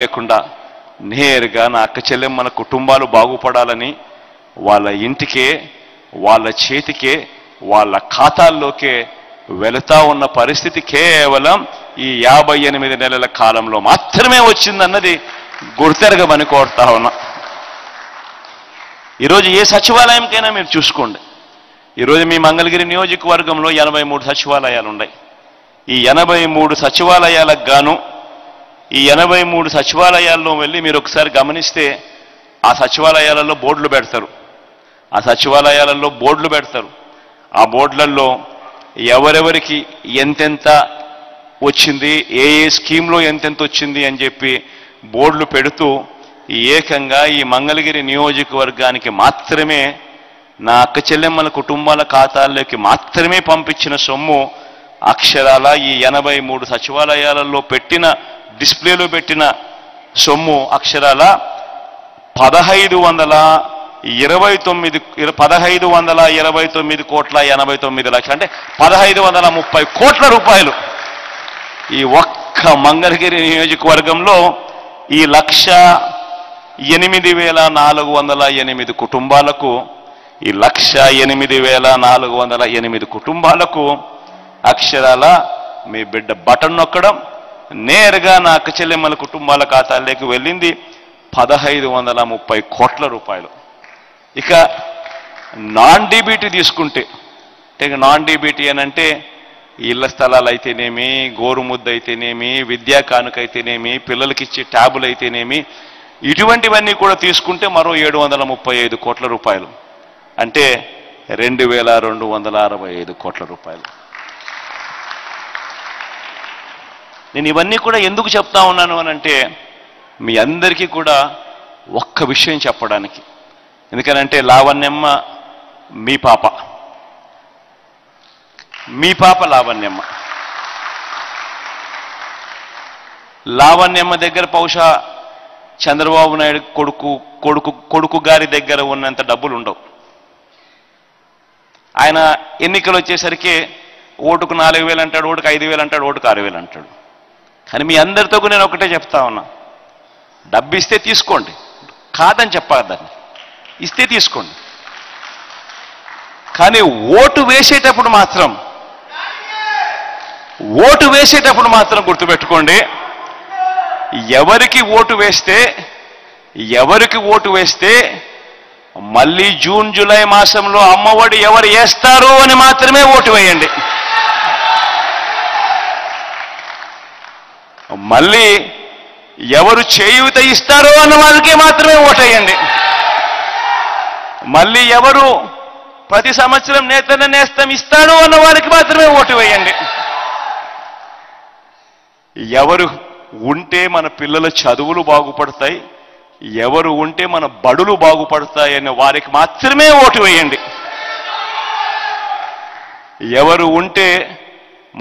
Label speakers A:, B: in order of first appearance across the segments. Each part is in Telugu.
A: లేకుండా నేరుగా నా అక్క చెల్లెమ్మల కుటుంబాలు బాగుపడాలని వాళ్ళ ఇంటికే, వాళ్ళ చేతికే, వాళ్ళ ఖాతాల్లోకే వెళుతా ఉన్న పరిస్థితి కేవలం ఈ 58 నెలల కాలంలో మాత్రమే వచ్చిందన్నది గుర్తెరగమని కోరుతా ఉన్నా. ఈరోజు ఏ సచివాలయంకైనా మీరు చూసుకోండి. ఈరోజు మీ మంగళగిరి నియోజకవర్గంలో 83 సచివాలయాలు ఉన్నాయి. ఈ 83 సచివాలయాలకు గాను ఈ 83 సచివాలయాల్లో వెళ్ళి మీరు ఒకసారి గమనిస్తే ఆ సచివాలయాలలో బోర్డులు పెడతారు. ఆ బోర్డులలో ఎవరెవరికి ఎంతెంత వచ్చింది, ఏ స్కీమ్లో ఎంతెంత వచ్చింది అని చెప్పి బోర్డులు పెడుతూ ఏకంగా ఈ మంగళగిరి నియోజకవర్గానికి మాత్రమే నా అక్క చెల్లెమ్మల కుటుంబాల ఖాతాల్లోకి మాత్రమే పంపించిన సొమ్ము అక్షరాల ఈ 83 సచివాలయాలలో పెట్టిన డిస్ప్లేలో పెట్టిన సొమ్ము అక్షరాల 1529 కోట్ల 89 లక్షలు, అంటే 1530 కోట్ల రూపాయలు. ఈ ఒక్క మంగళగిరి నియోజకవర్గంలో ఈ 1,08,408 కుటుంబాలకు, ఈ 1,08,408 కుటుంబాలకు అక్షరాల మీ బిడ్డ బటన్ నొక్కడం నేరుగా నా అక్క చెల్లెమ్మల కుటుంబాల ఖాతాల్లోకి వెళ్ళింది 1530 కోట్ల రూపాయలు. ఇక నాన్ డీబీటీ తీసుకుంటే, నాన్ డీబీటీ అని అంటే ఇళ్ల స్థలాలు అయితేనేమి, గోరుముద్ద అయితేనేమి, విద్యా కానుక అయితేనేమి, పిల్లలకి ఇచ్చే ట్యాబులు అయితేనేమి, ఇటువంటివన్నీ కూడా తీసుకుంటే మరో 735 కోట్ల రూపాయలు, అంటే 2,265 కోట్ల రూపాయలు. నేను ఇవన్నీ కూడా ఎందుకు చెప్తా ఉన్నాను అనంటే మీ అందరికీ కూడా ఒక్క విషయం చెప్పడానికి. ఎందుకనంటే లావణ్యమ్మ మీ పాప లావణ్యమ్మ దగ్గర బహుశా చంద్రబాబు నాయుడు కొడుకు గారి దగ్గర ఉన్నంత డబ్బులు ఉండవు. ఆయన ఎన్నికలు వచ్చేసరికి ఓటుకు 4,000 అంటాడు, ఓటుకు 5,000 అంటాడు, ఓటుకు 6,000 అంటాడు. కానీ మీ అందరితో నేను ఒకటే చెప్తా ఉన్నా, డబ్బు ఇస్తే తీసుకోండి, కాదని చెప్పాలి, దాన్ని ఇస్తే తీసుకోండి. కానీ ఓటు వేసేటప్పుడు మాత్రం గుర్తుపెట్టుకోండి, ఎవరికి ఓటు వేస్తే మళ్ళీ జూన్ జూలై మాసంలో అమ్మఒడి ఎవరు వేస్తారు అని మాత్రమే ఓటు వేయండి. మళ్ళీ ఎవరు చేయూత ఇస్తారో అన్న వాళ్ళకే మాత్రమే ఓటేయండి. మళ్ళీ ఎవరు ప్రతి సంవత్సరం నేతన్న నేస్తం ఇస్తాడు అన్న వారికి మాత్రమే ఓటు వేయండి. ఎవరు ఉంటే మన పిల్లల చదువులు బాగుపడతాయి, ఎవరు ఉంటే మన బడులు బాగుపడతాయి అనే వారికి మాత్రమే ఓటు వేయండి. ఎవరు ఉంటే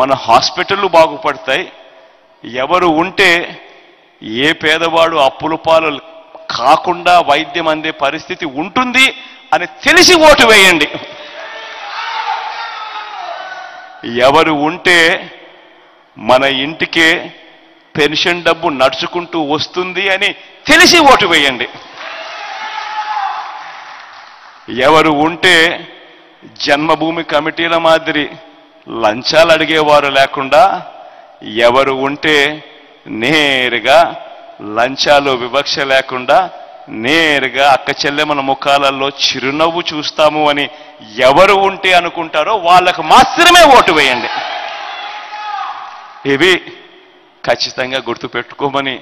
A: మన హాస్పిటళ్ళు బాగుపడతాయి, ఎవరు ఉంటే ఏ పేదవాడు అప్పుల పాలు కాకుండా వైద్యం అందే పరిస్థితి ఉంటుంది అని తెలిసి ఓటు వేయండి. ఎవరు ఉంటే మన ఇంటికే పెన్షన్ డబ్బు నడుచుకుంటూ వస్తుంది అని తెలిసి ఓటు వేయండి. ఎవరు ఉంటే జన్మభూమి కమిటీల మాదిరి లంచాలు అడిగేవారు లేకుండా, ఎవరు ఉంటే నేరుగా లంచాలు వివక్ష లేకుండా నేరుగా అక్క చెల్లెమ్మల ముఖాలలో చిరునవ్వు చూస్తాము అని ఎవరు ఉంటే అనుకుంటారో వాళ్ళకు మాత్రమే ఓటు వేయండి. ఇవి ఖచ్చితంగా గుర్తుపెట్టుకోమని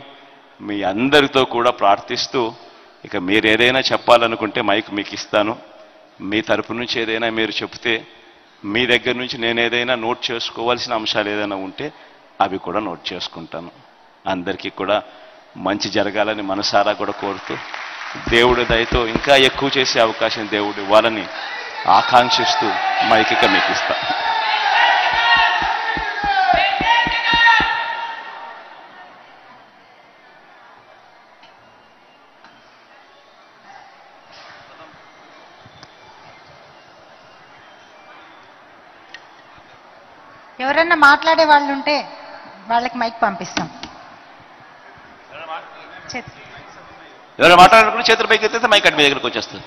A: మీ అందరితో కూడా ప్రార్థిస్తూ, ఇక మీరు ఏదైనా చెప్పాలనుకుంటే మైక్ మీకు ఇస్తాను. మీ తరపు నుంచి ఏదైనా మీరు చెప్తే, మీ దగ్గర నుంచి నేను ఏదైనా నోట్ చేసుకోవాల్సిన అంశాలు ఏదైనా ఉంటే అవి కూడా నోట్ చేసుకుంటాను. అందరికీ కూడా మంచి జరగాలని మనసారా కూడా కోరుతూ, దేవుడి దయతో ఇంకా ఎక్కువ చేసే అవకాశం దేవుడు ఇవ్వాలని ఆకాంక్షిస్తూ మైక్ ఇక మీకు ఇస్తా.
B: ఎవరన్నా మాట్లాడే వాళ్ళు ఉంటే వాళ్ళకి మైక్ పంపిస్తాం.
A: ఎవరైనా మాట్లాడాలనుకుంటే చేతుల పైకి ఎత్తే మైక్ అటు మీ దగ్గరకు వచ్చేస్తుంది.